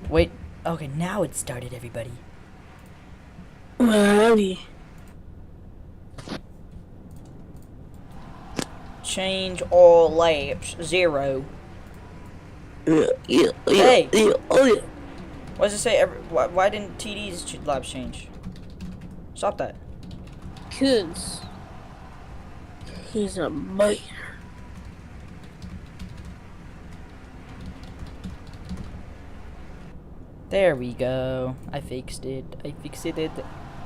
Wait. Okay, now it started, everybody. Howdy. Change all laps. 0. Yeah, Hey! oh yeah. What does it say? Why didn't TD's laps change? Stop that. Cause he's a minor. There we go. I fixed it. I fixed it.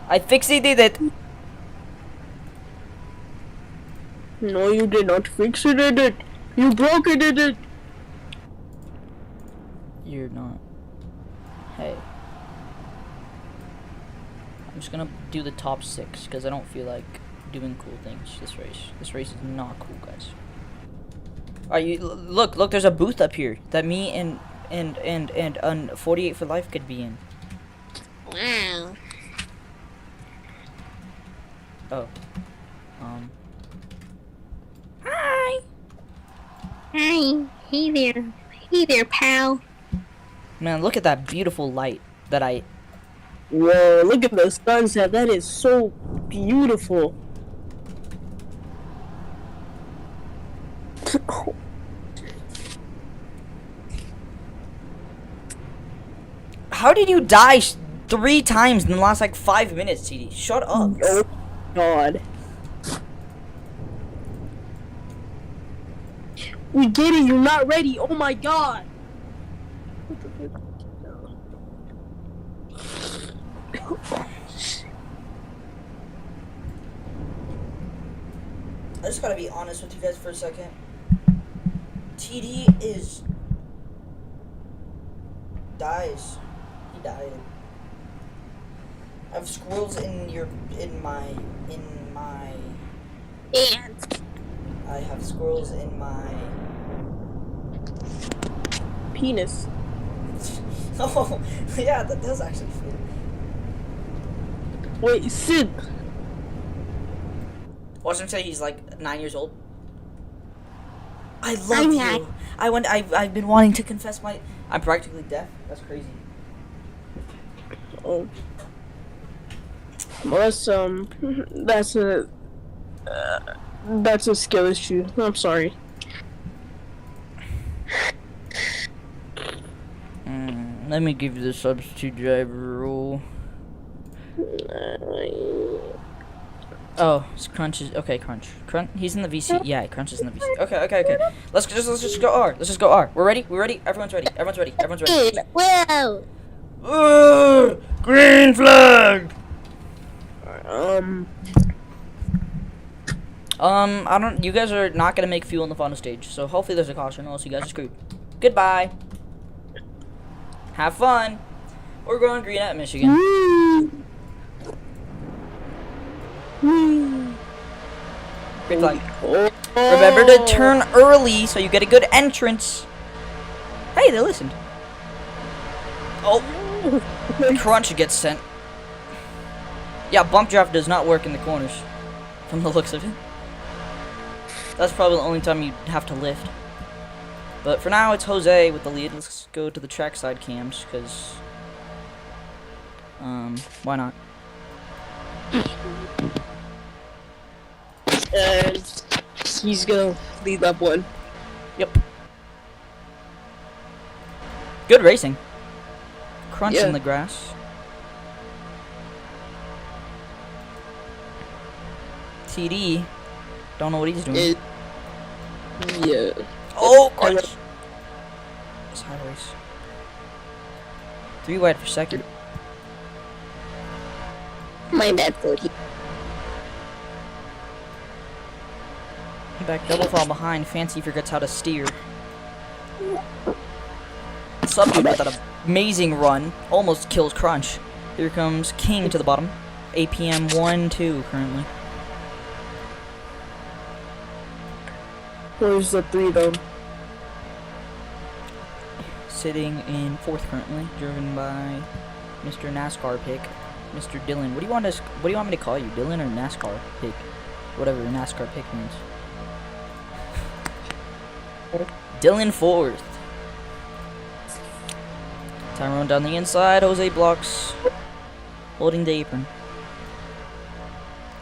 I fixed it. No, you did not fix it. You broke it. You're not. Hey. I'm just gonna do the top 6 because I don't feel like doing cool things this race. This race is not cool, guys. Alright, you look, there's a booth up here that me and 48 for Life could be in. Wow. Oh. Hi. Hi. Hey there. Hey there, pal. Man, look at that beautiful light that I... Whoa, look at the sunset. That is so beautiful. How did you die 3 times in the last, like, 5 minutes, TD? Shut up. Oh, God. We get it. You're not ready. Oh, my God. I just gotta be honest with you guys for a second. TD dies. He died. I have squirrels in my And I have squirrels in my penis. Oh, yeah, that does actually fit. Wait, Sid. Watch him say he's like 9 years old. I love you. I've been wanting to confess I'm practically deaf. That's crazy. Oh. Well, that's a skill issue. I'm sorry. Let me give you the substitute driver rule. Oh, it's Crunch is okay. Crunch. He's in the VC. Yeah, Crunch is in the VC. Okay. Let's just go R. Let's just go R. We're ready. Everyone's ready. Whoa. Green flag. I don't. You guys are not gonna make fuel in the final stage, so hopefully there's a caution, or else you guys are screwed. Goodbye. Have fun. We're going green at Michigan. Green flag. Remember to turn early so you get a good entrance. Hey, they listened. Oh, Crunch gets sent. Yeah, bump draft does not work in the corners, from the looks of it. That's probably the only time you have to lift. But for now, it's Jose with the lead. Let's go to the trackside cams, because, why not? And he's gonna lead that one. Yep. Good racing. Crunch in the grass. TD. Don't know what he's doing. Yeah. Oh, Crunch. Sideways. 3 wide for second. My bad, 40. Back double fall behind. Fancy forgets how to steer. Subdued with that amazing run. Almost kills Crunch. Here comes King to the bottom. APM 1-2 currently. Where's the 3 though? Sitting in 4th currently, driven by Mr. NASCAR pick, Mr. Dylan. What do you want me to call you, Dylan or NASCAR pick? Whatever NASCAR pick means. Dylan 4th. Tyrone down the inside. Jose blocks, holding the apron.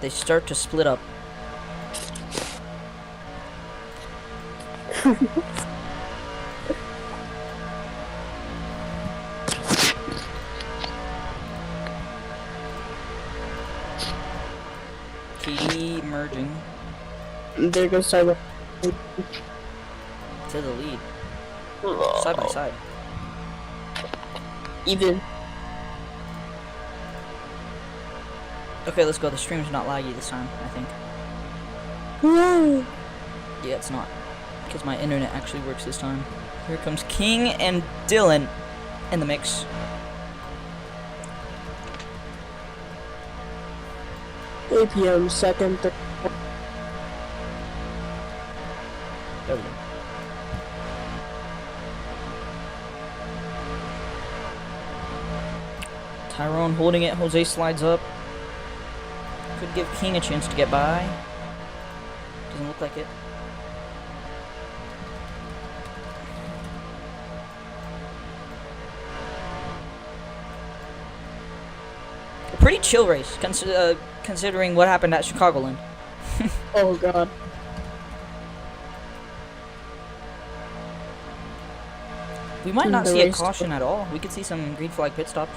They start to split up. TD merging There goes Cyber. to the lead. Side by side. Even. Okay, let's go. The stream's not laggy this time, I think. Whoa. Yeah, it's not. Because my internet actually works this time. Here comes King and Dylan in the mix. APM second. There we go. Tyrone holding it. Jose slides up. Could give King a chance to get by. Doesn't look like it. A pretty chill race, considering what happened at Chicagoland. Oh god. We might not The see a race- caution at all. We could see some green flag pit stops.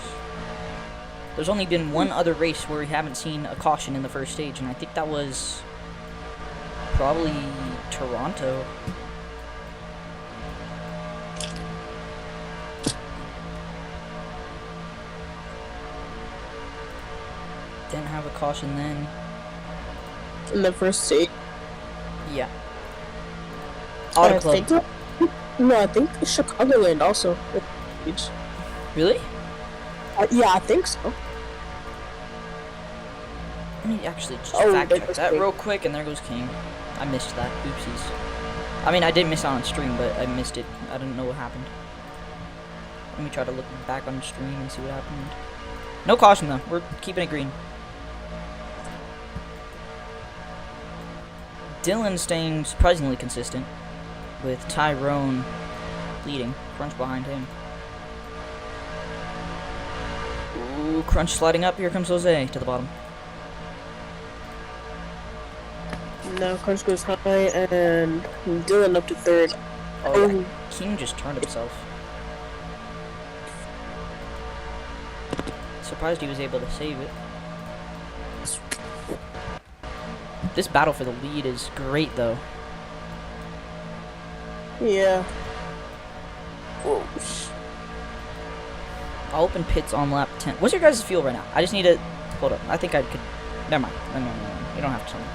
There's only been one other race where we haven't seen a caution in the first stage, and I think that was probably Toronto. Didn't have a caution then. In the first stage. Yeah. Auto I Club. think so. No, I think Chicagoland also. Really? Yeah, I think so. Let me actually just Oh, fact that check was that quick. real quick, and there goes King. I missed that. Oopsies. I mean, I did miss out on stream, but I missed it. I didn't know what happened. Let me try to look back on stream and see what happened. No caution though. We're keeping it green. Dylan staying surprisingly consistent, with Tyrone leading. Crunch behind him. Ooh, Crunch sliding up. Here comes Jose to the bottom. Now Crunch goes high and Dylan up to third. Oh, yeah. King just turned himself. Surprised he was able to save it. This battle for the lead is great, though. Yeah. I'll open pits on lap 10. What's your guys' fuel right now? I just need to... Hold up. I think I could... Never mind. No. You don't have to tell me.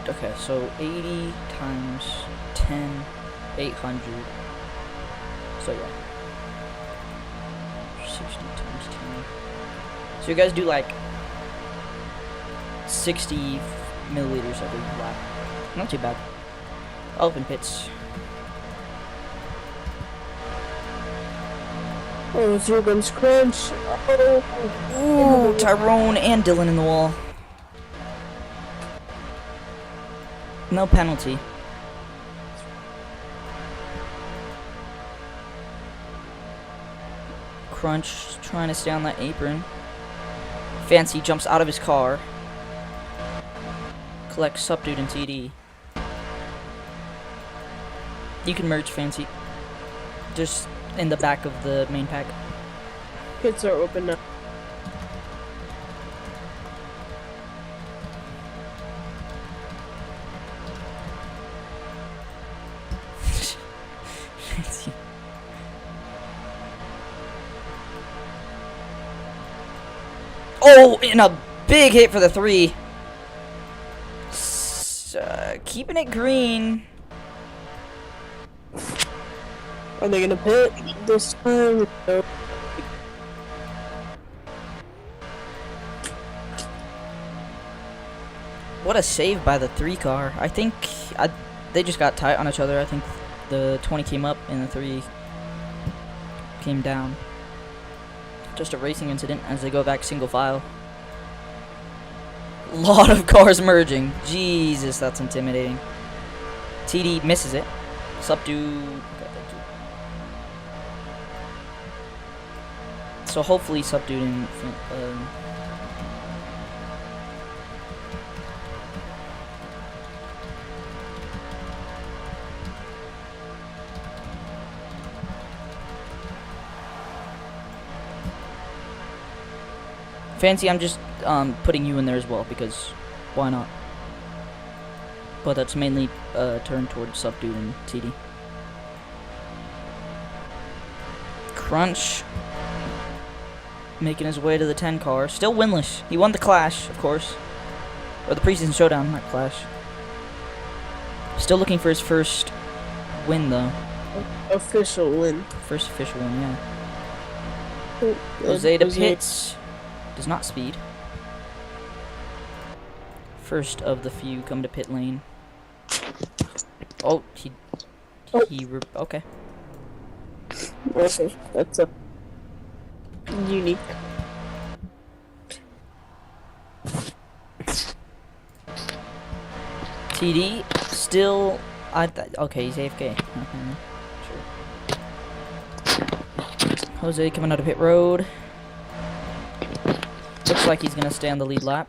Okay, so 80 times 10, 800. So, yeah. 60 times 10. So you guys do, like, 60 milliliters every lap. Not too bad. I'll open pits. Oh, here comes Crunch. Oh. Ooh, Tyrone and Dylan in the wall. No penalty. Crunch trying to stay on that apron. Fancy jumps out of his car. Collects Subdude and TD. You can merge Fancy. Just in the back of the main pack. Pits are open now. Fancy. Oh, and a big hit for the 3. Keeping it green. Are they gonna pit this time? No. What a save by the 3 car. I think they just got tight on each other. I think the 20 came up and the 3 came down. Just a racing incident as they go back single file. Lot of cars merging. Jesus, that's intimidating. TD misses it. Subdue. Okay, thank you. So hopefully subdued in. Fancy, I'm just putting you in there as well because why not? But that's mainly turned towards subdued and TD. Crunch making his way to the 10 car. Still winless. He won the Clash, of course. Or the preseason showdown, not Clash. Still looking for his first win, though. Official win. First official win, yeah. Oh, Jose to pits. Does not speed. First of the few come to pit lane. Oh, okay. Okay, that's a unique. TD still. Okay, he's AFK. Sure. Jose coming out of pit road. Looks like he's gonna stay on the lead lap.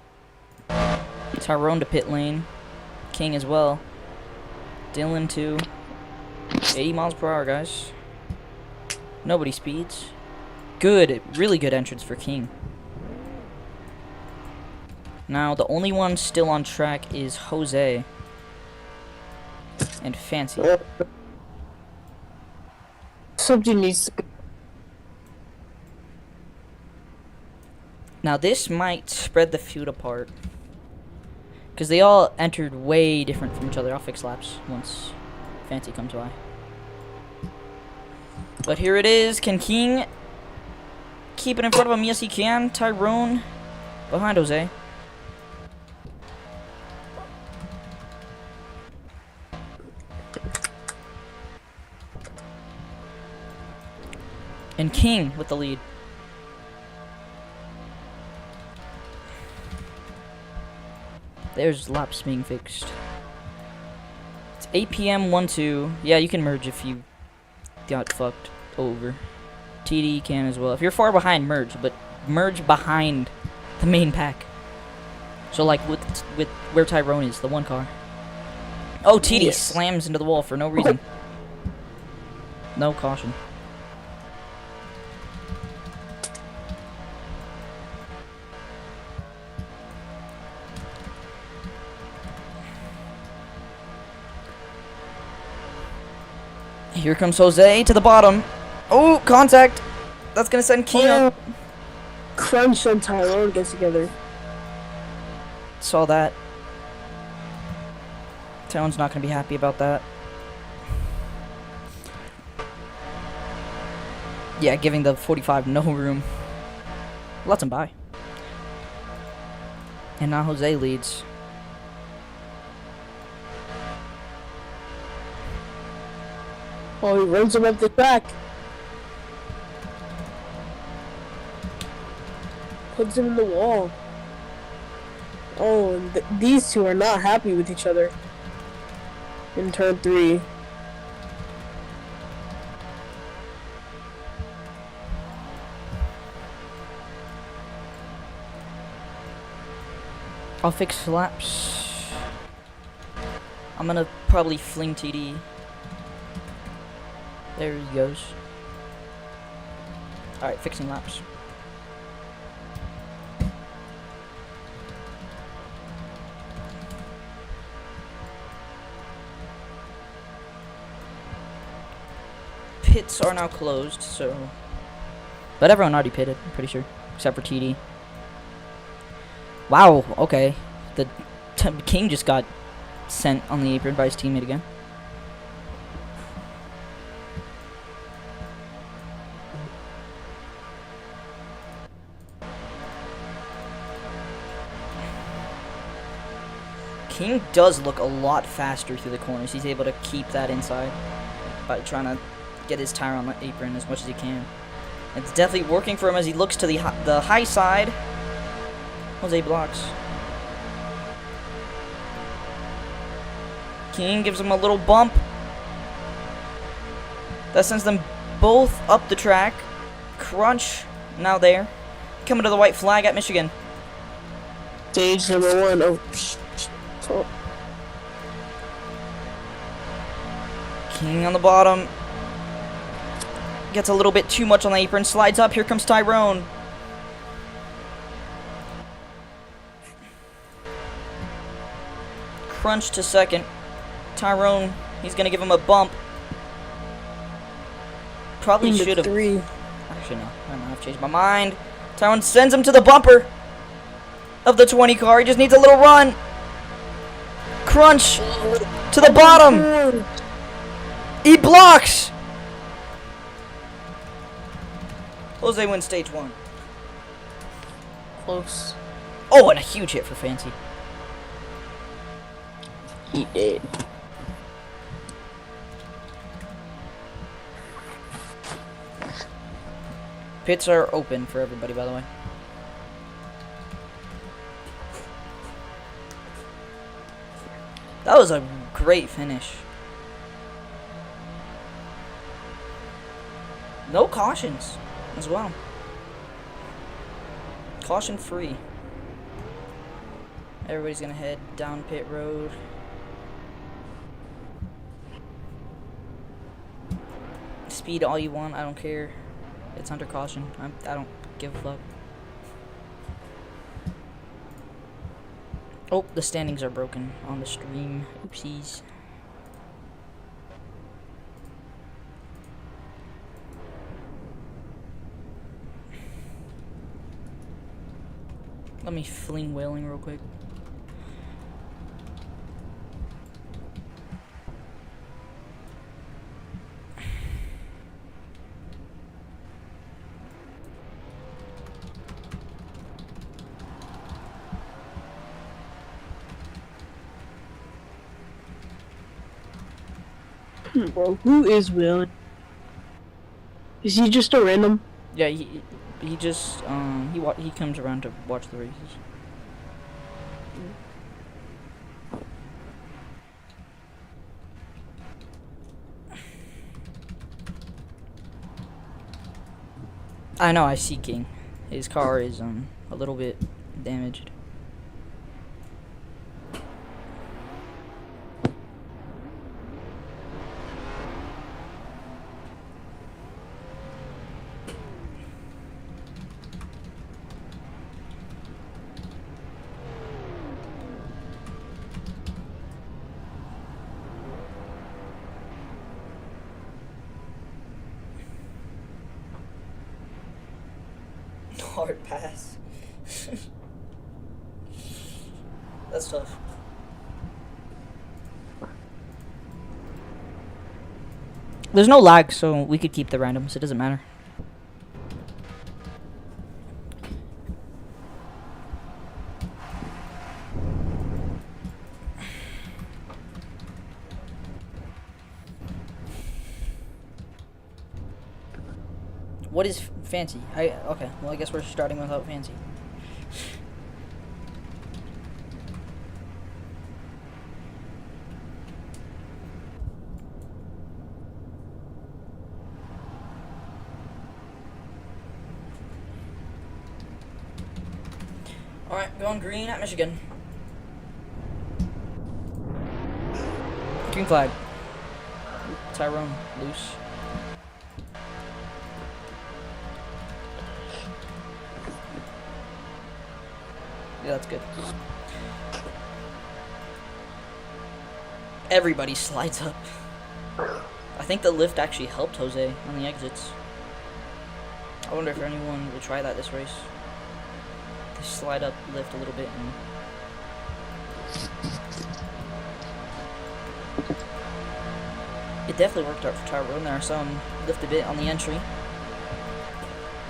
Tyrone to pit lane. King as well. Dylan to 80 miles per hour, guys. Nobody speeds. Good, really good entrance for King. Now, the only one still on track is Jose. And Fancy. Something needs to... Now, this might spread the feud apart. Because they all entered way different from each other. I'll fix laps once Fancy comes by. But here it is. Can King keep it in front of him? Yes, he can. Tyrone behind Jose. And King with the lead. There's laps being fixed. It's 8 p.m. 1-2. Yeah, you can merge if you got fucked over. TD can as well. If you're far behind, merge, but merge behind the main pack. So like with where Tyrone is, the one car. Oh, TD slams into the wall for no reason. No caution. Here comes Jose to the bottom. Oh, contact. That's going to send King up. Crunch and Tyrone get together. Saw that. Tyrone's not going to be happy about that. Yeah, giving the 45 no room. Lets him by. And now Jose leads. Oh, he runs him up the track. Puts him in the wall. Oh, and these two are not happy with each other. In turn 3. I'll fix laps. I'm gonna probably fling TD. There he goes. Alright, fixing laps. Pits are now closed, so... But everyone already pitted, I'm pretty sure. Except for TD. Wow, okay. The King just got sent on the apron by his teammate again. King does look a lot faster through the corners. He's able to keep that inside by trying to get his tire on the apron as much as he can. It's definitely working for him as he looks to the high side. Jose blocks. King gives him a little bump. That sends them both up the track. Crunch now there. Coming to the white flag at Michigan. Stage number 1. Oh, oh. King on the bottom. Gets a little bit too much on the apron. Slides up. Here comes Tyrone. Crunch to second. Tyrone, he's going to give him a bump. Probably should have. Actually, no. I've changed my mind. Tyrone sends him to the bumper of the 20 car. He just needs a little run. Crunch to the bottom. He blocks. Jose wins stage 1. close. Oh, and a huge hit for Fancy. He did. Pits are open for everybody, by the way. That was a great finish. No cautions as well. Caution free. Everybody's gonna head down pit road. Speed all you want, I don't care. It's under caution. I don't give a fuck. Oh, the standings are broken on the stream. Oopsies. Let me fling whaling real quick. Bro, who is Will? Is he just a random? Yeah, he just he comes around to watch the races. I know, I see King. His car is a little bit damaged. Hard pass. That's tough. There's no lag, so we could keep the randoms. It doesn't matter. What is Fancy? Okay, well I guess we're starting without Fancy. Alright, going green at Michigan. Green flag. Tyrone, loose. Yeah, that's good. Everybody slides up. I think the lift actually helped Jose on the exits. I wonder if anyone will try that this race. They slide up, lift a little bit, and it definitely worked out for Tyrone there. I saw him lift a bit on the entry.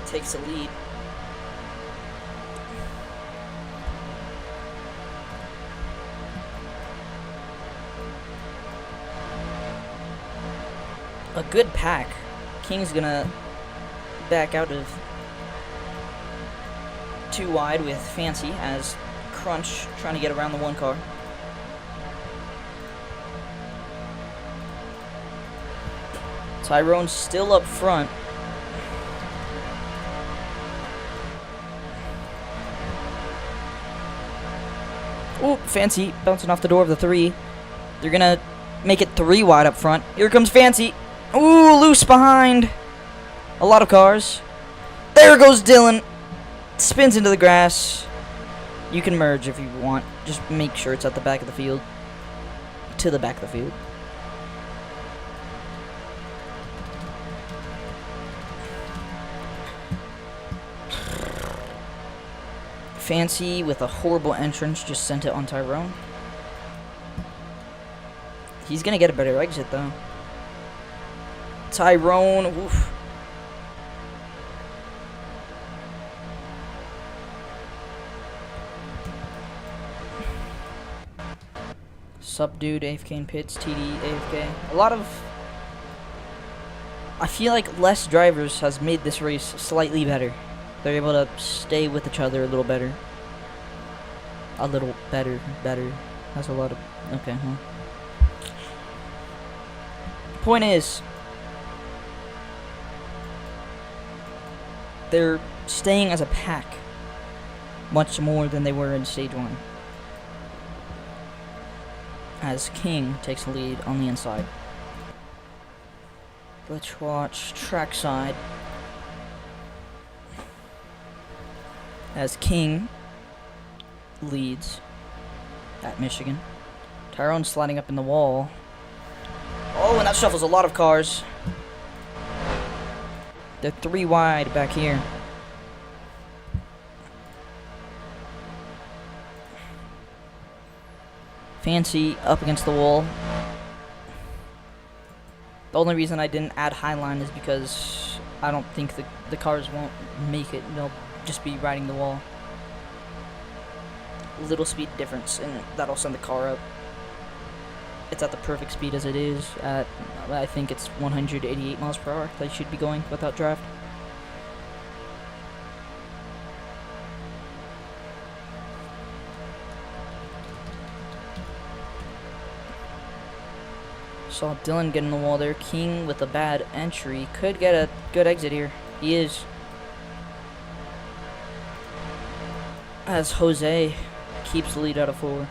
Takes the lead. A good pack. King's gonna back out of too wide with Fancy as Crunch trying to get around the one car. Tyrone's still up front. Ooh, Fancy bouncing off the door of the 3. They're gonna make it 3 wide up front. Here comes Fancy. Ooh, loose behind. A lot of cars. There goes Dylan. Spins into the grass. You can merge if you want. Just make sure it's at the back of the field. To the back of the field. Fancy with a horrible entrance just sent it on Tyrone. He's gonna get a better exit though. Tyrone, oof. Subdued AFK in pits, TD AFK. A lot of... I feel like less drivers has made this race slightly better. They're able to stay with each other a little better. A little better. That's a lot of... Okay, huh? Point is... they're staying as a pack. Much more than they were in Stage 1. As King takes the lead on the inside. Let's watch trackside. As King leads at Michigan. Tyrone sliding up in the wall. Oh, and that shuffles a lot of cars. They're 3 wide back here. Fancy up against the wall. The only reason I didn't add Highline is because I don't think the cars won't make it. They'll just be riding the wall. Little speed difference, and that'll send the car up. It's at the perfect speed as it is. At I think it's 188 miles per hour. They should be going without draft. Saw Dylan get in the wall there. King with a bad entry. Could get a good exit here. He is. As Jose keeps the lead out of 4.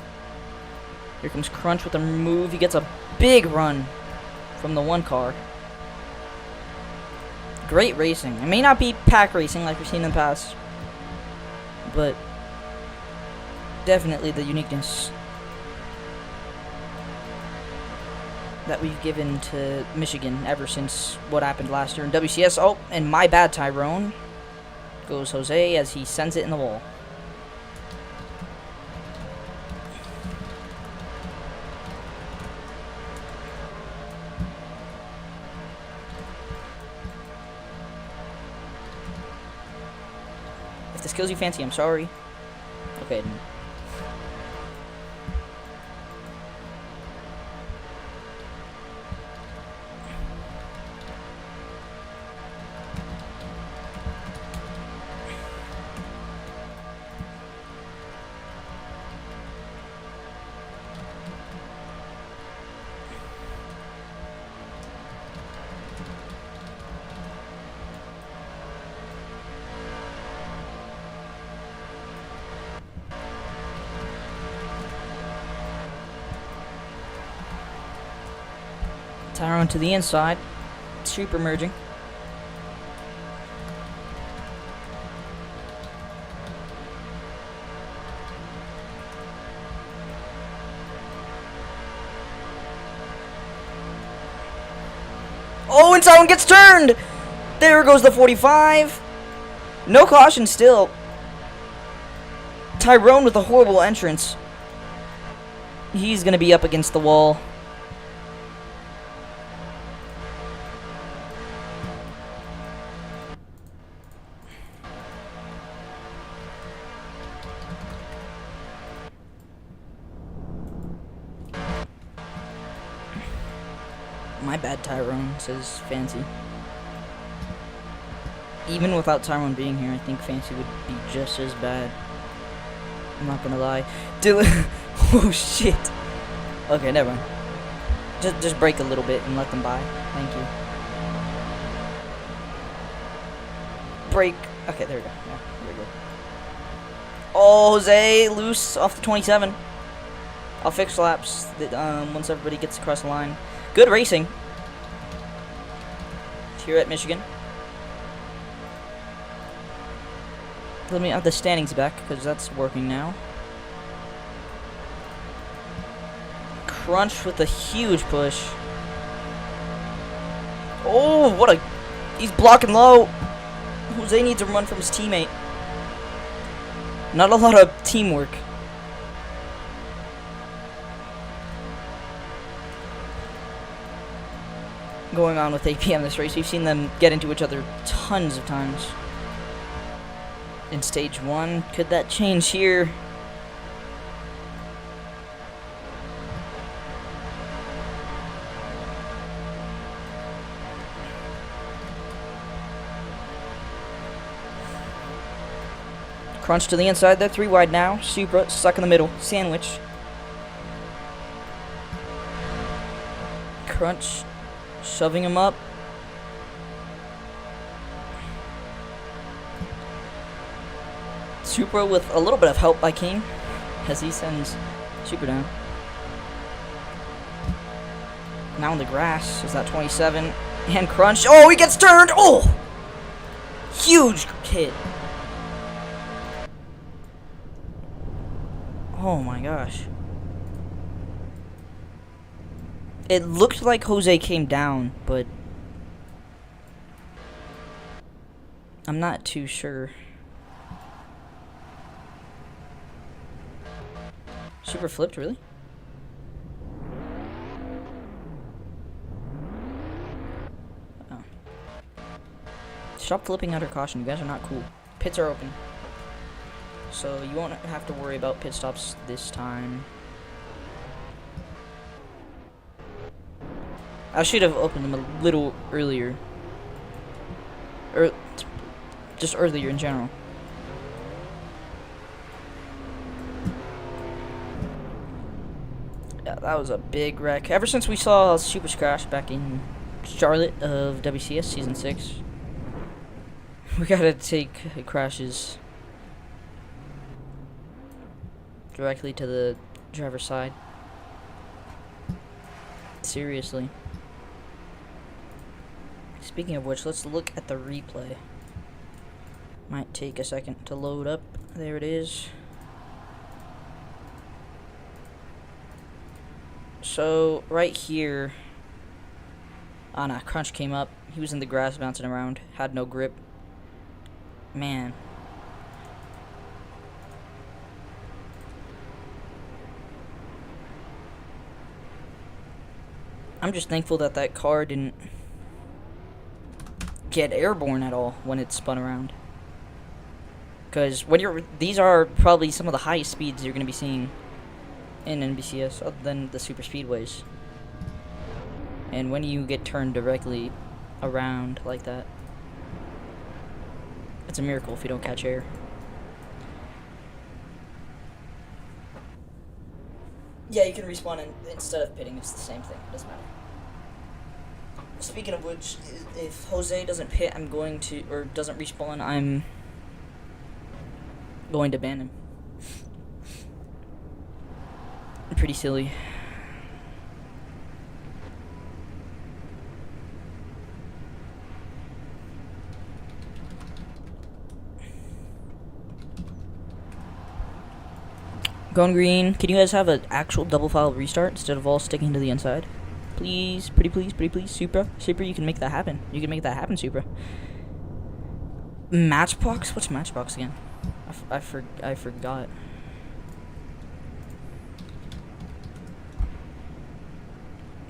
Here comes Crunch with a move. He gets a big run from the 1 car. Great racing. It may not be pack racing like we've seen in the past, but definitely the uniqueness that we've given to Michigan ever since what happened last year in WCS. Oh, and my bad, Tyrone. Goes Jose as he sends it in the wall. If this kills you, Fancy, I'm sorry. Okay. Tyrone to the inside. Super merging. Oh, and Tyrone gets turned! There goes the 45. No caution still. Tyrone with a horrible entrance. He's gonna be up against the wall. My bad, Tyrone, says Fancy. Even without Tyrone being here, I think Fancy would be just as bad. I'm not gonna lie. Dylan. Oh shit. Okay, never mind. Just brake a little bit and let them by. Thank you. Brake. Okay, there we go. Yeah, there we go. Oh, Jose loose off the 27. I'll fix laps once everybody gets across the line. Good racing here at Michigan. Let me have the standings back because that's working now. Crunch with a huge push. Oh, what a... He's blocking low. Jose needs a run from his teammate. Not a lot of teamwork. Going on with APM this race. We've seen them get into each other tons of times. In stage 1, could that change here? Crunch to the inside there, 3 wide now. Supra stuck in the middle, sandwich. Crunch shoving him up. Supra with a little bit of help by King as he sends Supra down. Now in the grass is that 27 and Crunch. Oh, he gets turned. Oh, huge hit. Oh my gosh. It looked like Jose came down, but I'm not too sure. Super flipped, really? Oh. Stop flipping under caution. You guys are not cool. Pits are open. So you won't have to worry about pit stops this time. I should have opened them a little earlier. Or just earlier in general. Yeah, that was a big wreck. Ever since we saw Super's crash back in Charlotte of WCS Season 6, we gotta take crashes directly to the driver's side. Seriously. Speaking of which, let's look at the replay. Might take a second to load up. There it is. So, right here... Ah, nah, Crunch came up. He was in the grass bouncing around. Had no grip. Man. I'm just thankful that that car didn't get airborne at all when it spun around. Because when you're... These are probably some of the highest speeds you're going to be seeing in NBCS, other than the super speedways. And when you get turned directly around like that, it's a miracle if you don't catch air. Yeah, you can respawn instead of pitting. It's the same thing. It doesn't matter. Speaking of which, if Jose doesn't pit, I'm going to... Or doesn't respawn, I'm going to ban him. Pretty silly. Going green. Can you guys have an actual double file restart instead of all sticking to the inside? Please, pretty please, pretty please. Supra, you can make that happen. You can make that happen, Supra. Matchbox? What's Matchbox again? I forgot.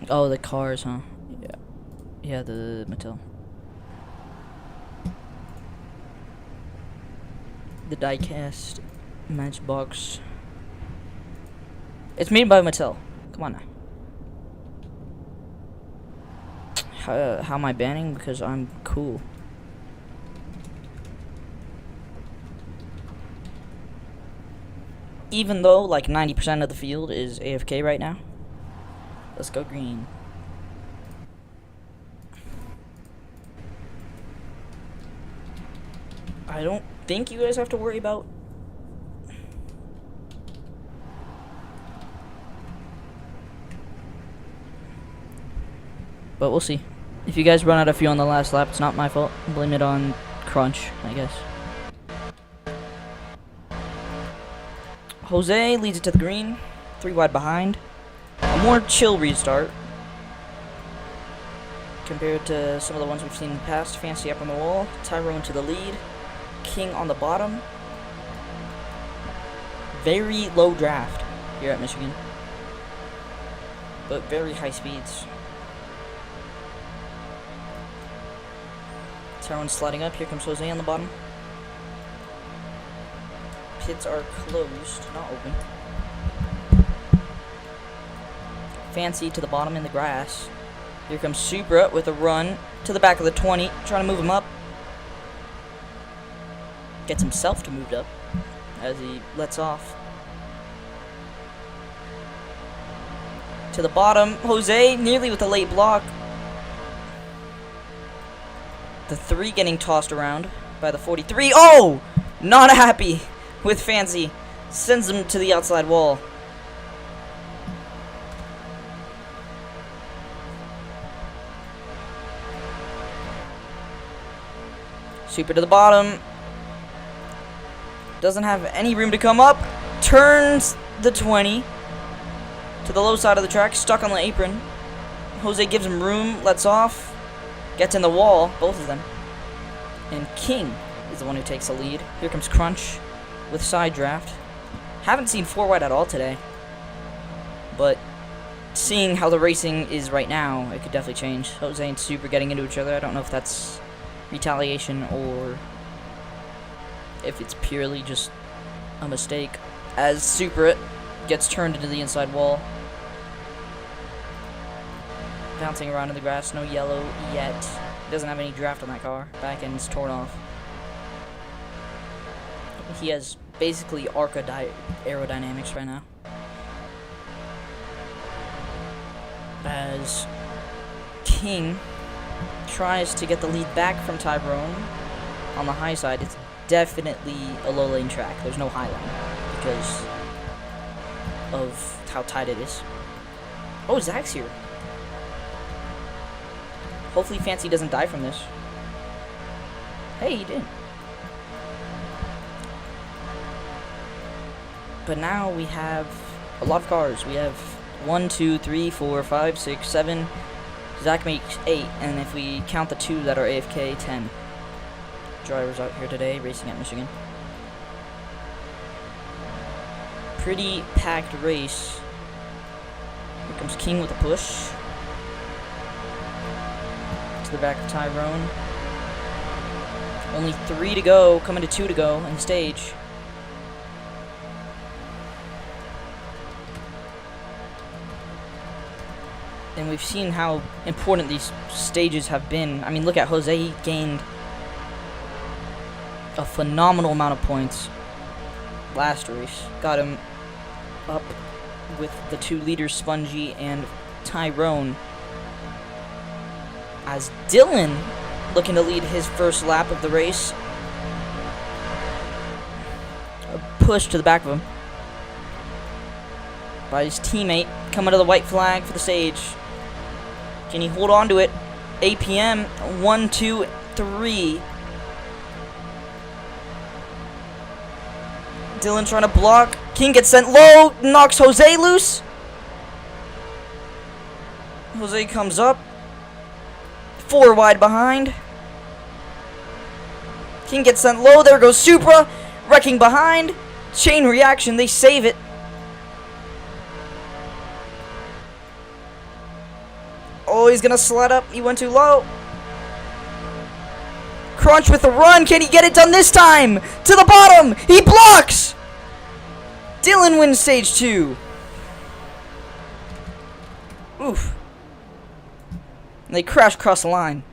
Oh, the cars, huh? Yeah. Yeah, the Mattel. The die-cast Matchbox. It's made by Mattel. Come on now. How am I banning? Because I'm cool. Even though like 90% of the field is AFK right now. Let's go green. I don't think you guys have to worry about but we'll see. If you guys run out of fuel on the last lap, it's not my fault. Blame it on Crunch, I guess. Jose leads it to the green. 3 wide behind. A more chill restart compared to some of the ones we've seen in the past. Fancy up on the wall. Tyrone to the lead. King on the bottom. Very low draft here at Michigan, but very high speeds. Tyrone's sliding up. Here comes Jose on the bottom. Pits are closed, not open. Fancy to the bottom in the grass. Here comes Supra with a run to the back of the 20, trying to move him up. Gets himself to move up as he lets off. To the bottom, Jose nearly with a late block. The 3 getting tossed around by the 43. Oh! Not happy with Fancy. Sends him to the outside wall. Super to the bottom. Doesn't have any room to come up. Turns the 20 to the low side of the track, stuck on the apron. Jose gives him room, lets off, gets in the wall, both of them. And King is the one who takes the lead. Here comes Crunch with side draft. Haven't seen 4 wide at all today, but seeing how the racing is right now, it could definitely change. Jose and Super getting into each other. I don't know if that's retaliation or if it's purely just a mistake, as Super gets turned into the inside wall. Bouncing around in the grass, no yellow yet. He doesn't have any draft on that car. Back end's torn off. He has basically ARCA aerodynamics right now. As King tries to get the lead back from Tyrone on the high side. It's definitely a low lane track. There's no high line because of how tight it is. Oh, Zach's here. Hopefully Fancy doesn't die from this. Hey, he did. But now we have a lot of cars. We have 1, 2, 3, 4, 5, 6, 7. Zach makes 8, and if we count the 2 that are AFK, 10 drivers out here today racing at Michigan. Pretty packed race. Here comes King with a push to the back of Tyrone. Only 3 to go, coming to 2 to go in the stage. And we've seen how important these stages have been. I mean, look at Jose. He gained a phenomenal amount of points last race. Got him up with the 2 leaders, Spongy and Tyrone. As Dylan looking to lead his first lap of the race. A push to the back of him by his teammate. Coming to the white flag for the stage. Can he hold on to it? APM, 1, 2, 3. Dylan trying to block. King gets sent low, knocks Jose loose. Jose comes up. 4 wide behind. King gets sent low. There goes Supra, wrecking behind. Chain reaction, they save it. Oh, he's gonna slide up. He went too low. Crunch with a run. Can he get it done this time? To the bottom. He blocks. Dylan wins stage 2. Oof. And they crash across the line.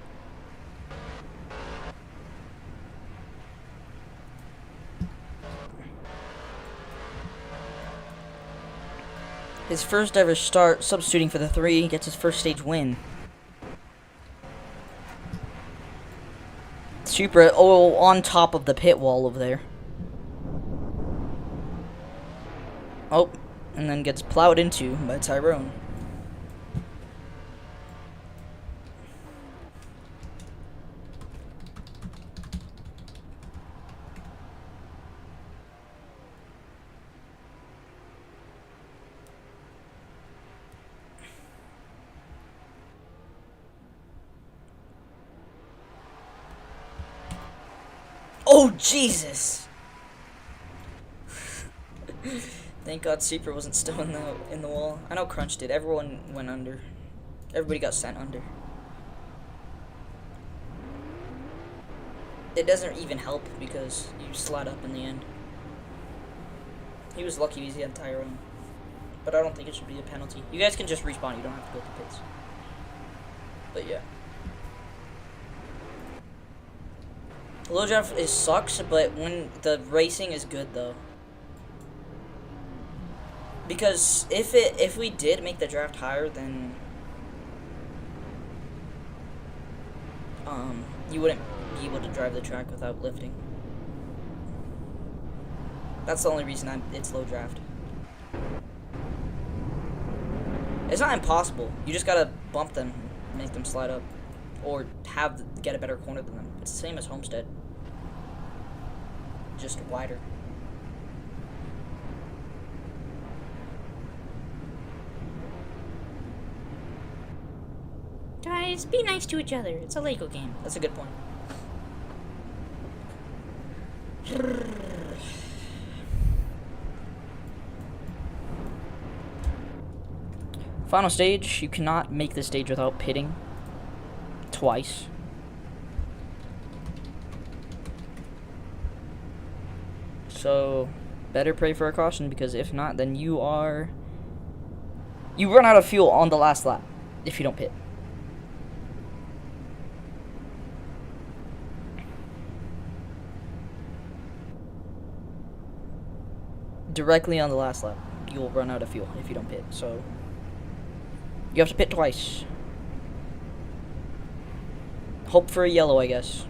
His first ever start, substituting for the 3, gets his first stage win. Supra, on top of the pit wall over there. Oh, and then gets plowed into by Tyrone. Oh, Jesus! Thank God Super wasn't still in the wall. I know Crunch did. Everyone went under. Everybody got sent under. It doesn't even help because you slide up in the end. He was lucky because he had Tyrone. But I don't think it should be a penalty. You guys can just respawn. You don't have to go to pits. But yeah. Low draft sucks, but when the racing is good though. Because if we did make the draft higher, then you wouldn't be able to drive the track without lifting. That's the only reason it's low draft. It's not impossible. You just gotta bump them, make them slide up, or get a better corner than them. It's the same as Homestead, just wider. Guys, be nice to each other. It's a Lego game. That's a good point. Final stage. You cannot make this stage without pitting twice. So, better pray for a caution, because if not, then you run out of fuel on the last lap if you don't pit. Directly on the last lap, you will run out of fuel if you don't pit. So, you have to pit twice. Hope for a yellow, I guess.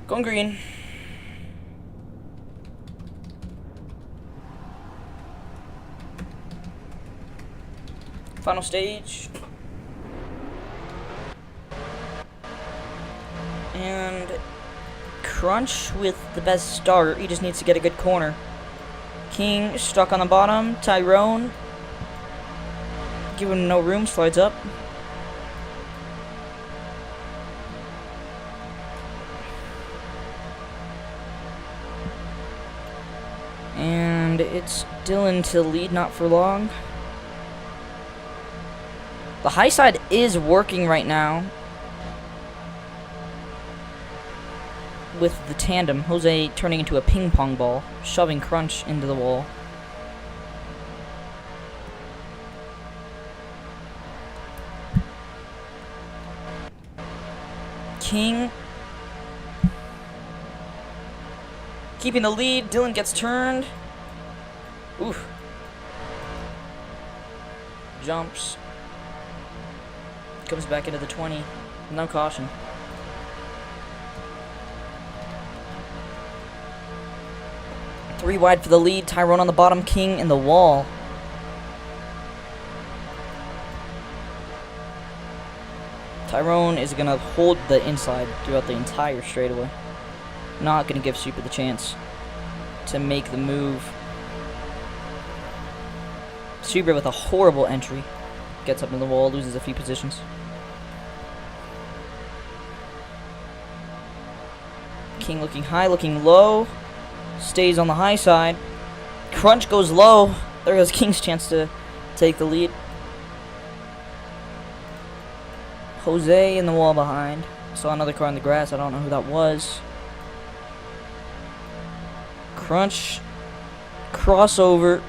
Going green. Final stage. And Crunch with the best start. He just needs to get a good corner. King stuck on the bottom. Tyrone, giving him no room, slides up. And it's Dylan to lead, not for long. The high side is working right now with the tandem. Jose turning into a ping pong ball, shoving Crunch into the wall. King keeping the lead. Dylan gets turned. Oof. Jumps. Comes back into the 20. No caution. Three wide for the lead. Tyrone on the bottom. King in the wall. Tyrone is going to hold the inside throughout the entire straightaway. Not going to give Super the chance to make the move. Super with a horrible entry. Gets up in the wall, loses a few positions. King looking high, looking low. Stays on the high side. Crunch goes low. There goes King's chance to take the lead. Jose in the wall behind. Saw another car in the grass. I don't know who that was. Crunch. Crossover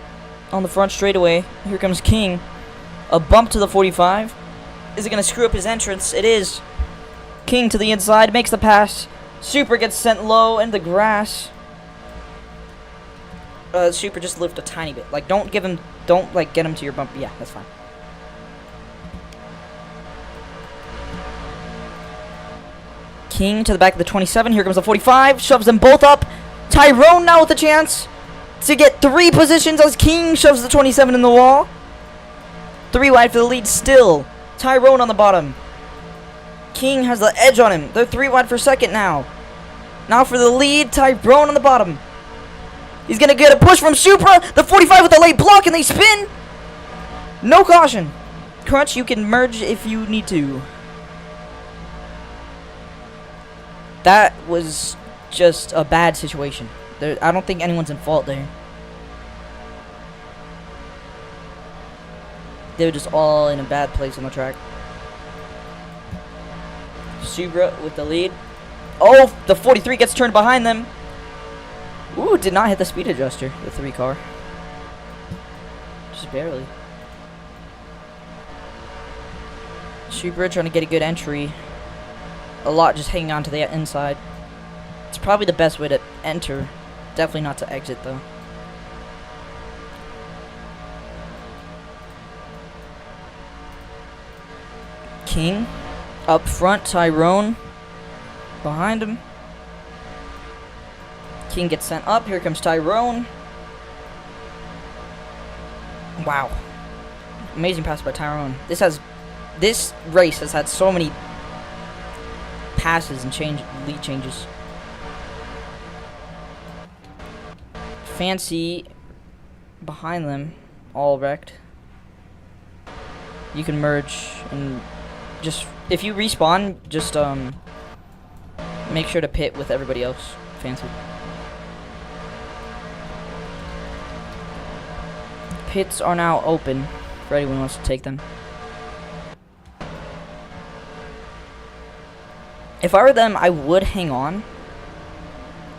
on the front straightaway. Here comes King. A bump to the 45. Is it going to screw up his entrance? It is. King to the inside. Makes the pass. Super gets sent low in the grass. Super just lift a tiny bit. Like, don't get him to your bump. Yeah, that's fine. King to the back of the 27. Here comes the 45. Shoves them both up. Tyrone now with a chance to get 3 positions as King shoves the 27 in the wall. 3 wide for the lead still. Tyrone on the bottom. King has the edge on him. They're 3 wide for second now. Now for the lead. Tyrone on the bottom. He's gonna get a push from Supra. The 45 with the late block, and they spin. No caution. Crunch, you can merge if you need to. That was just a bad situation. I don't think anyone's in fault there. They were just all in a bad place on the track. Supra with the lead. Oh, the 43 gets turned behind them. Ooh, did not hit the speed adjuster, the 3 car. Just barely. Supra trying to get a good entry. A lot just hanging on to the inside. It's probably the best way to enter. Definitely not to exit, though. King up front, Tyrone behind him. King gets sent up. Here comes Tyrone. Wow. Amazing pass by Tyrone. This race has had so many passes and lead changes. Fancy behind them, all wrecked. You can merge and just, if you respawn, just make sure to pit with everybody else. Fancy. Pits are now open for anyone who wants to take them. If I were them, I would hang on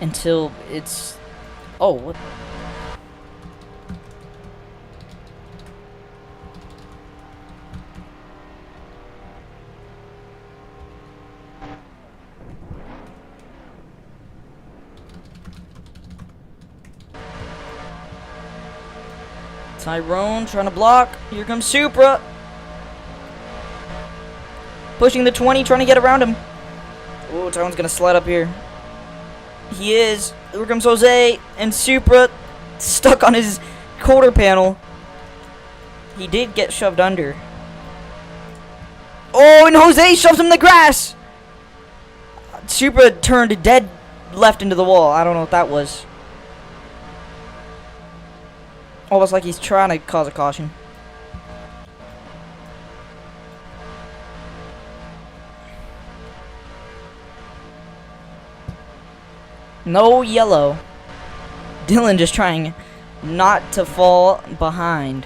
until it's... Oh, what? Tyrone trying to block. Here comes Supra. Pushing the 20, trying to get around him. Oh, Tyrone's gonna slide up here. He is. Here comes Jose and Supra stuck on his quarter panel. He did get shoved under. Oh, and Jose shoves him in the grass. Supra turned dead left into the wall. I don't know what that was. Almost like he's trying to cause a caution. No yellow. Dylan just trying not to fall behind.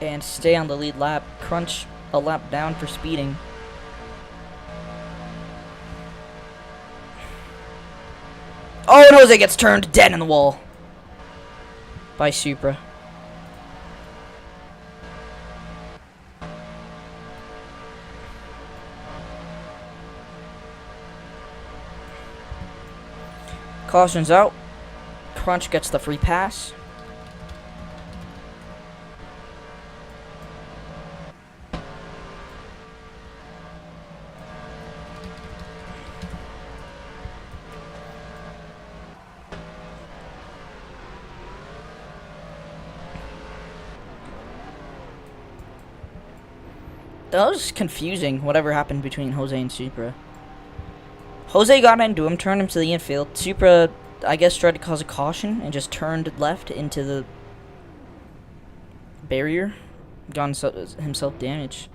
And stay on the lead lap. Crunch a lap down for speeding. Oh, and Jose gets turned dead in the wall by Supra. Caution's out. Crunch gets the free pass. That was confusing, whatever happened between Jose and Supra. Jose got into him, turned him to the infield. Supra, I guess, tried to cause a caution and just turned left into the barrier. Got himself damaged.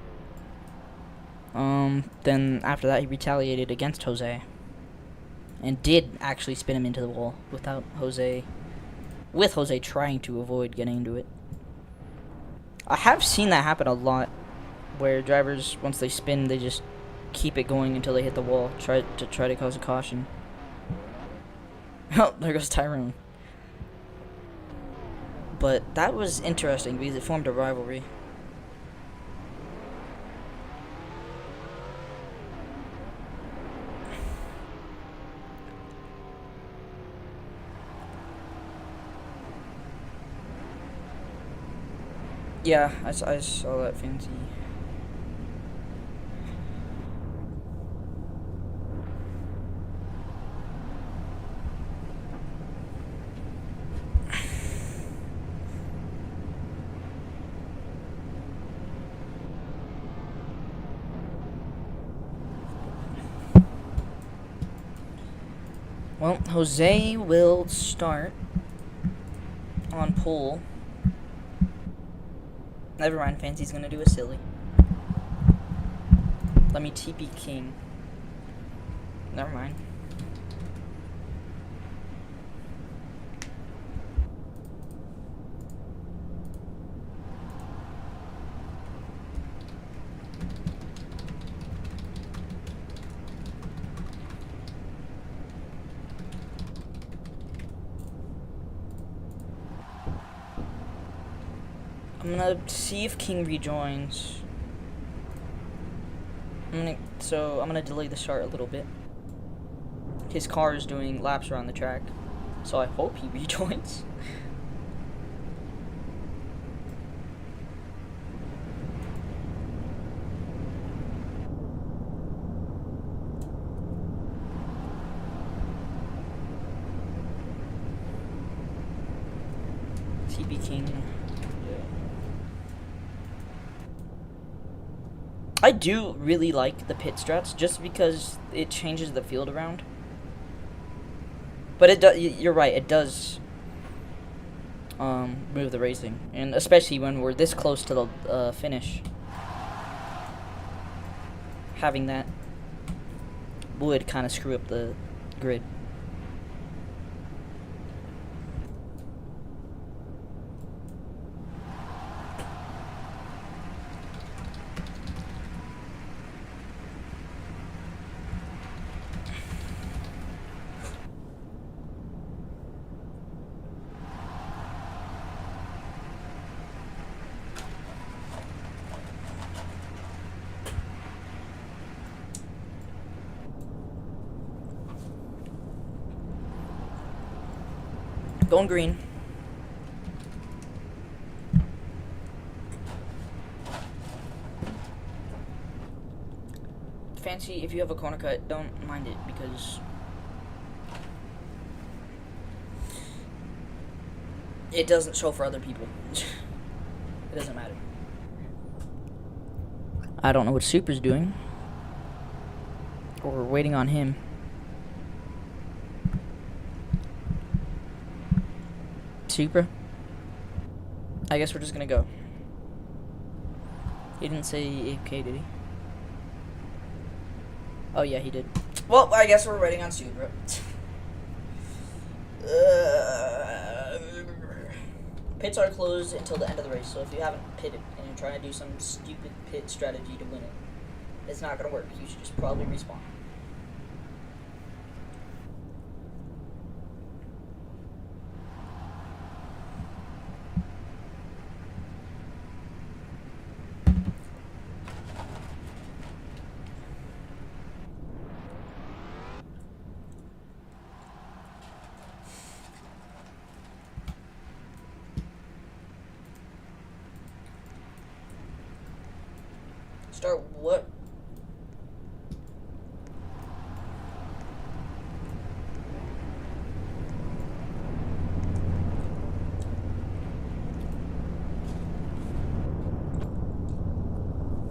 Then after that, he retaliated against Jose. And did actually spin him into the wall with Jose trying to avoid getting into it. I have seen that happen a lot, where drivers, once they spin, they just keep it going until they hit the wall, try to cause a caution. Oh, there goes Tyrone. But that was interesting because it formed a rivalry. Yeah, I saw that fancy. Well, Jose will start on pole. Never mind, Fancy's gonna do a silly. Let me TP King. Never mind. I'm gonna see if King rejoins. I'm gonna delay the start a little bit. His car is doing laps around the track, so I hope he rejoins. TB King. I do really like the pit strats just because it changes the field around. But it does. You're right. It does move the racing, and especially when we're this close to the finish, having that would kind of screw up the grid. Going green. Fancy, if you have a corner cut, don't mind it because it doesn't show for other people. It doesn't matter. I don't know what Super's doing. Or we're waiting on him. Supra? I guess we're just gonna go. He didn't say AFK, did he? Oh yeah, he did. Well, I guess we're waiting on Supra. Pits are closed until the end of the race, so if you haven't pitted and you're trying to do some stupid pit strategy to win it, it's not gonna work. You should just probably respawn. Start what?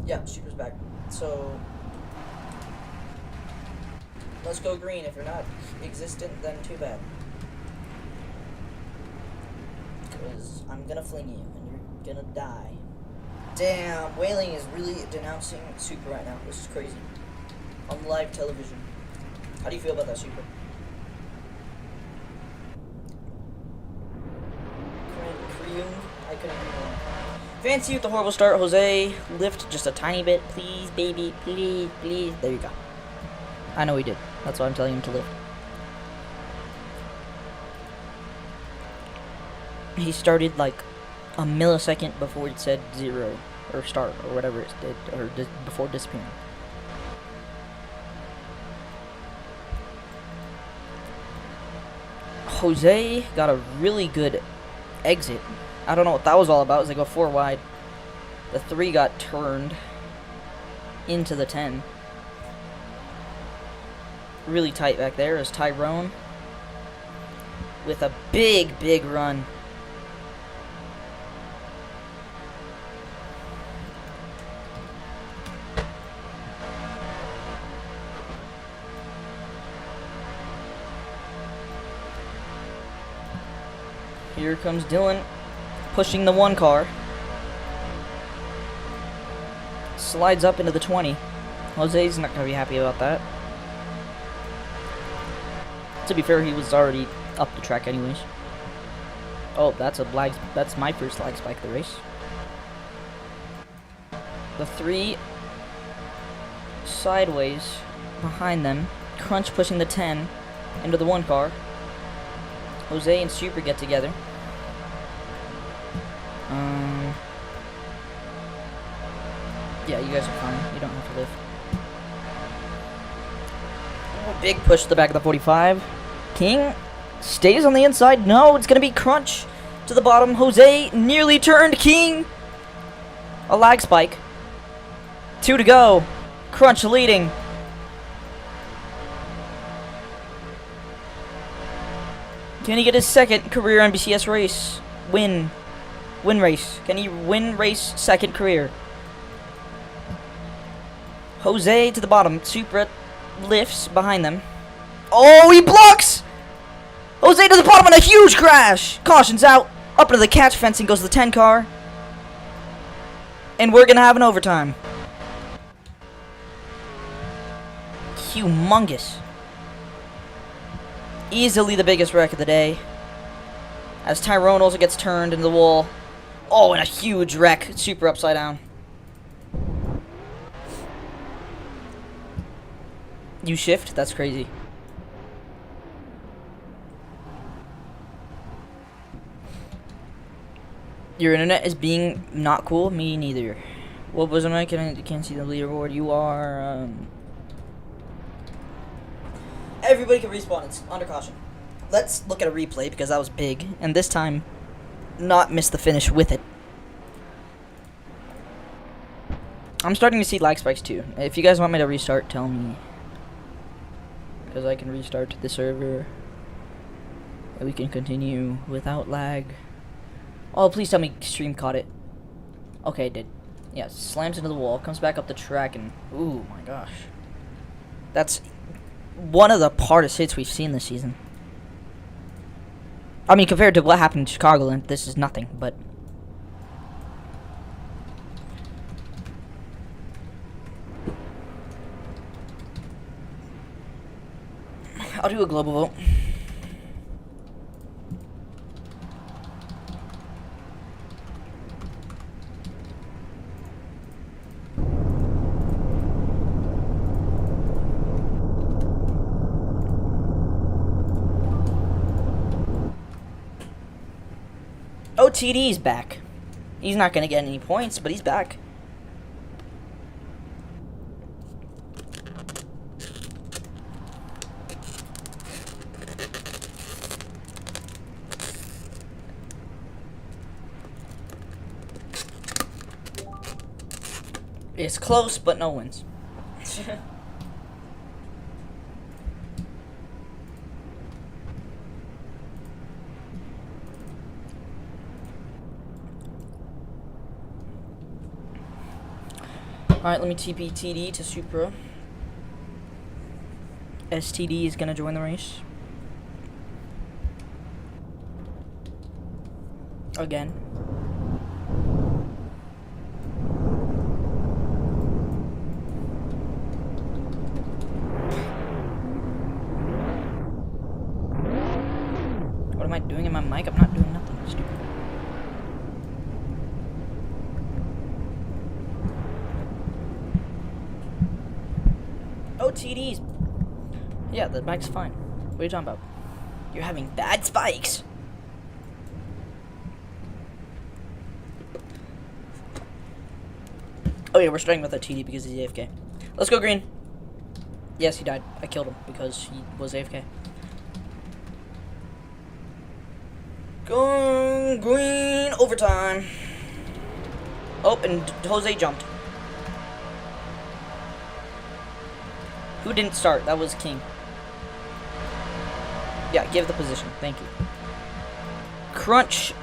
Yeah, Super's back. So let's go green. If you're not existent, then too bad. Because I'm gonna fling you and you're gonna die. Damn, Whaling is really denouncing Super right now. This is crazy. On live television. How do you feel about that, Super? I couldn't agree more. Fancy with the horrible start, Jose. Lift just a tiny bit, please, baby. Please, please. There you go. I know he did. That's why I'm telling him to lift. He started like a millisecond before it said 0 or start or whatever it did, or before disappearing. Jose got a really good exit. I don't know what that was all about as they go 4 wide. The 3 got turned into the 10. Really tight back there is Tyrone with a big, big run. Here comes Dylan, pushing the 1 car. Slides up into the 20. Jose's not going to be happy about that. To be fair, he was already up the track anyways. Oh, that's my first lag spike of the race. The 3 sideways behind them. Crunch pushing the 10 into the 1 car. Jose and Super get together. Yeah, you guys are fine. You don't have to live. Oh, big push to the back of the 45. King stays on the inside. No, it's going to be Crunch to the bottom. Jose nearly turned King. A lag spike. 2 to go. Crunch leading. Can he get his second career NBCS race? Win race. Can he win race second career? Jose to the bottom. Supra lifts behind them. Oh, he blocks! Jose to the bottom on a huge crash! Caution's out. Up into the catch fencing goes the 10 car. And we're gonna have an overtime. Humongous. Easily the biggest wreck of the day. As Tyrone also gets turned into the wall. Oh, and a huge wreck. Super upside down. You shift? That's crazy. Your internet is being not cool? Me neither. What was I can't see the leaderboard. You are, Everybody can respawn. It's under caution. Let's look at a replay because that was big. And this time, not miss the finish with it. I'm starting to see lag spikes too. If you guys want me to restart, tell me. Because I can restart the server. And we can continue without lag. Oh, please tell me stream caught it. Okay, it did. Yeah, slams into the wall, comes back up the track, and... Ooh, my gosh. That's one of the hardest hits we've seen this season. I mean, compared to what happened in Chicagoland, this is nothing, but... I'll do a global vote. OTD's back. He's not gonna get any points, but he's back. It's close, but no wins. Alright, let me TP TD to Supra. STD is gonna join the race. Again. What am I doing in my mic? I'm not doing nothing stupid. OTDs. Yeah, the mic's fine. What are you talking about? You're having bad spikes. Oh yeah, we're starting with a TD because he's AFK. Let's go green. Yes, he died. I killed him because he was AFK. Going green, overtime. Oh, and Jose jumped. Who didn't start? That was King. Yeah, give the position. Thank you. Crunch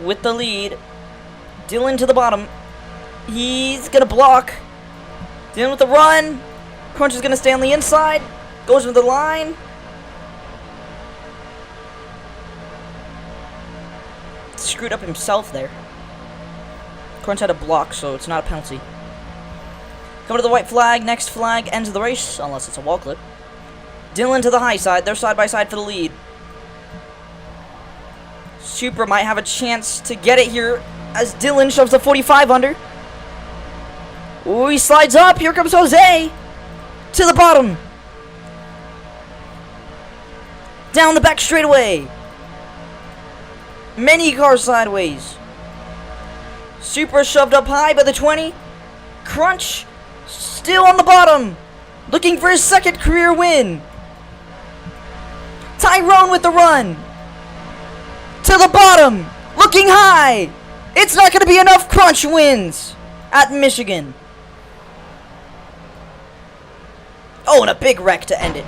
with the lead. Dylan to the bottom. He's gonna block. Dylan with the run. Crunch is gonna stay on the inside. Goes into the line. screwed up himself there. Crunch had a block, so it's not a penalty. Coming to the white flag. Next flag ends the race, unless it's a wall clip. Dylan to the high side. They're side by side for the lead. Super might have a chance to get it here as Dylan shoves the 45 under. Ooh, he slides up. Here comes Jose. To the bottom. Down the back straightaway. Many cars sideways. Super shoved up high by the 20. Crunch still on the bottom. Looking for his second career win. Tyrone with the run. To the bottom. Looking high. It's not going to be enough. Crunch wins at Michigan. Oh, and a big wreck to end it.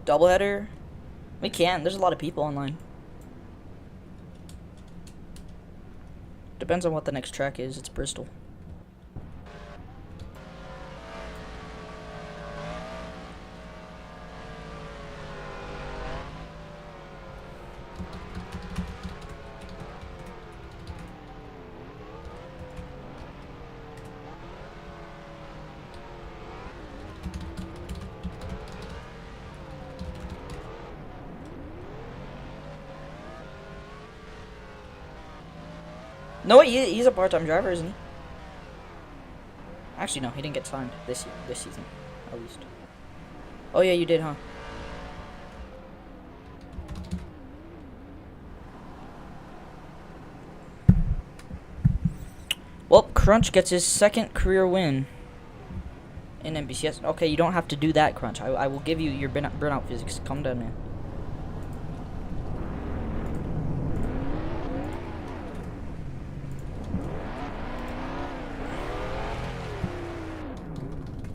Doubleheader? We can. There's a lot of people online. Depends on what the next track is. It's Bristol. No, he's a part-time driver, isn't he? Actually, no, he didn't get signed this season, at least. Oh yeah, you did, huh? Well, Crunch gets his second career win in NBCS. Okay, you don't have to do that, Crunch. I will give you your burnout physics. Calm down, man.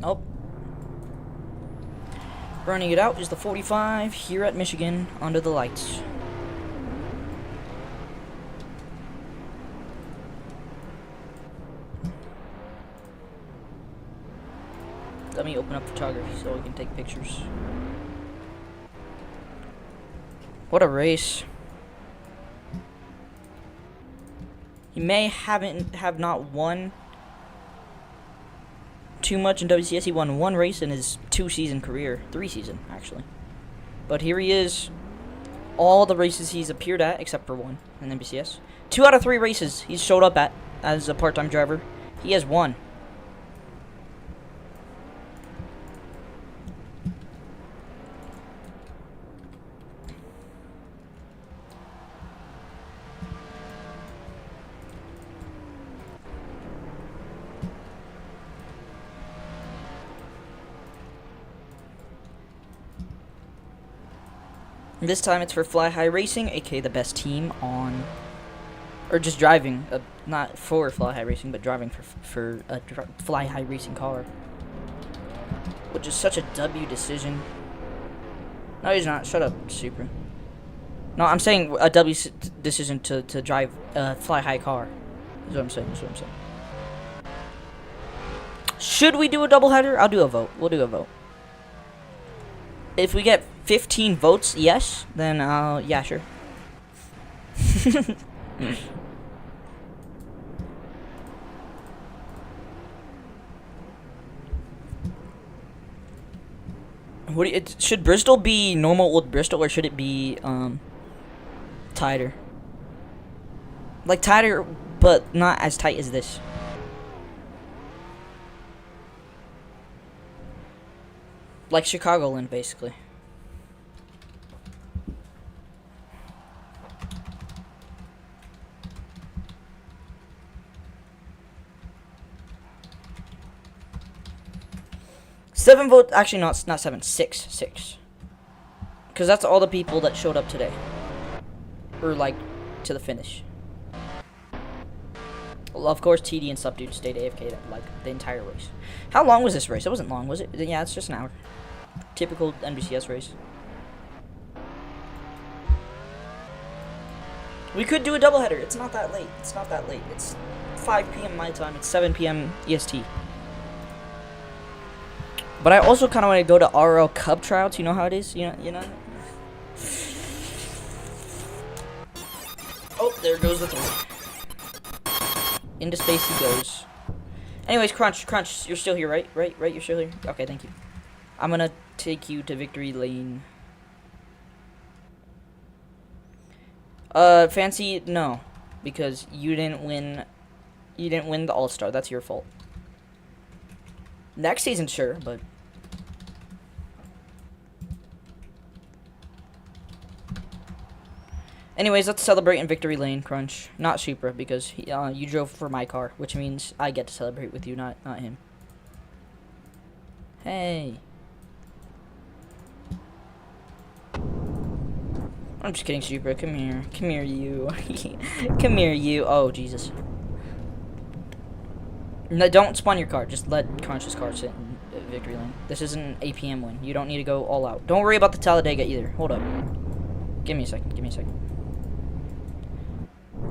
Oh. Running it out is the 45 here at Michigan under the lights. Let me open up photography so we can take pictures. What a race. He may have not won too much in WCS. He won one race in his 2-season career. 3-season, actually. But here he is. All the races he's appeared at, except for one in NBCS. 2 out of 3 races he's showed up at as a part-time driver. He has won. This time it's for Fly High Racing, aka the best team on, or just driving, not for Fly High Racing, but driving for a Fly High Racing car, which is such a W decision. No, he's not. Shut up, Super. No, I'm saying a W decision to drive a Fly High car. Is what I'm saying. That's what I'm saying. Should we do a doubleheader? I'll do a vote. We'll do a vote. If we get 15 votes, yes, then yeah, sure. Should Bristol be normal old Bristol, or should it be tighter? Like tighter, but not as tight as this. Like Chicagoland, basically. Seven votes. Actually, not 7. 6. Because that's all the people that showed up today. Or, like, to the finish. Well, of course, TD and Subdude stayed AFK, like, the entire race. How long was this race? It wasn't long, was it? Yeah, it's just an hour. Typical NBCS race. We could do a doubleheader. It's not that late. It's not that late. It's 5 p.m. my time. It's 7 p.m. EST. But I also kind of want to go to RL Cup tryouts. You know how it is. You know. Oh, there goes the throw. Into space he goes. Anyways, Crunch, you're still here, right? Right, you're still here? Okay, thank you. I'm gonna take you to victory lane. Fancy, no. Because you didn't win the All-Star. That's your fault. Next season, sure, but... Anyways, let's celebrate in victory lane, Crunch. Not Supra, because you drove for my car, which means I get to celebrate with you, not him. Hey. I'm just kidding, Supra. Come here. Come here, you. Come here, you. Oh, Jesus. No, don't spawn your car. Just let Crunch's car sit in victory lane. This is an APM win. You don't need to go all out. Don't worry about the Talladega either. Hold up. Give me a second. Give me a second.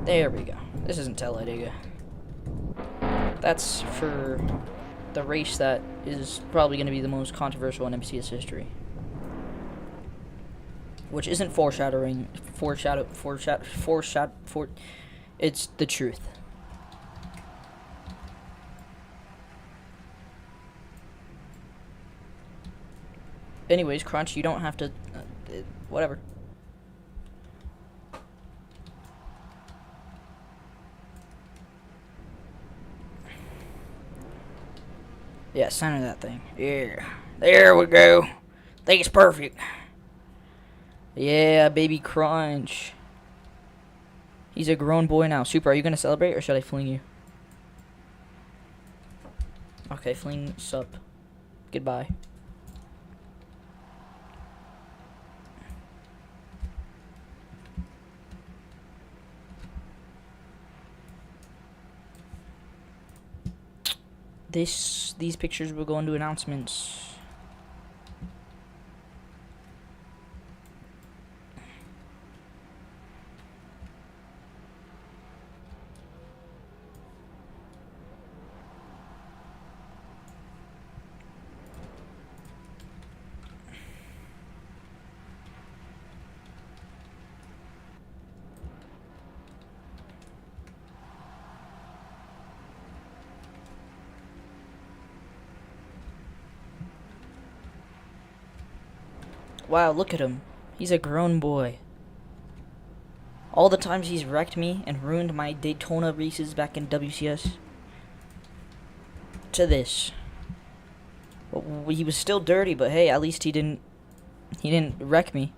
There we go. This isn't Talladega. That's for the race that is probably going to be the most controversial in NBCS history. Which isn't foreshadowing. It's the truth. Anyways, Crunch, you don't have to... whatever. Yeah, center that thing. Yeah. There we go. I think it's perfect. Yeah, baby Crunch. He's a grown boy now. Super, are you going to celebrate or should I fling you? Okay, fling sup. Goodbye. These pictures will go into announcements. Wow, look at him. He's a grown boy. All the times he's wrecked me and ruined my Daytona races back in WCS. To this. Well, he was still dirty, but hey, at least he didn't wreck me.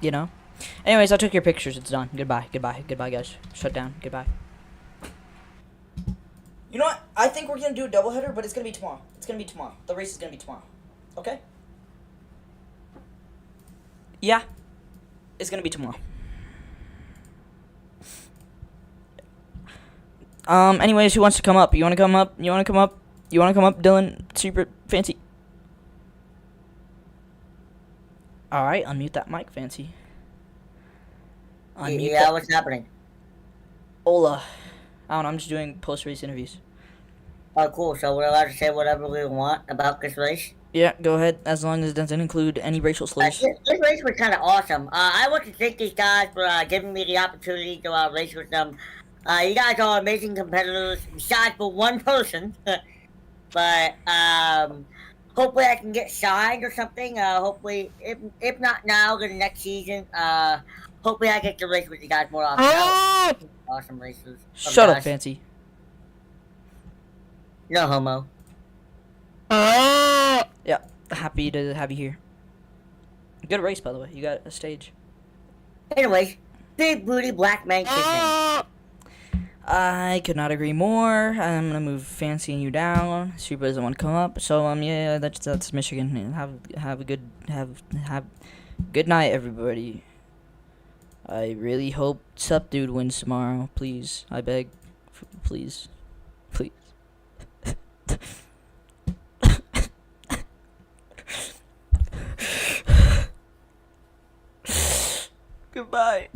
You know? Anyways, I took your pictures. It's done. Goodbye. Goodbye. Goodbye, guys. Shut down. Goodbye. You know what? I think we're going to do a doubleheader, but it's going to be tomorrow. It's going to be tomorrow. The race is going to be tomorrow. Okay? Yeah, it's gonna be tomorrow. Anyways, who wants to come up? You wanna come up? You wanna come up? You wanna come up, Dylan? Super Fancy. Alright, unmute that mic, Fancy. Unmute that. What's happening? Hola. I don't know, I'm just doing post-race interviews. Oh, cool. So we're allowed to say whatever we want about this race? Yeah, go ahead, as long as it doesn't include any racial slurs. This race was kind of awesome. I want to thank these guys for giving me the opportunity to race with them. You guys are amazing competitors, besides for one person. But hopefully I can get signed or something. Hopefully, if not now, then next season. Hopefully I get to race with you guys more often. Awesome races. Shut up, Fancy. No homo. Yeah, happy to have you here. Good race, by the way. You got a stage. Anyways, big booty black man kissing. I could not agree more. I'm gonna move Fancy and you down. Super doesn't want to come up. So yeah, that's Michigan. Have a good good night, everybody. I really hope Sup Dude wins tomorrow. Please, I beg, please, please. Goodbye.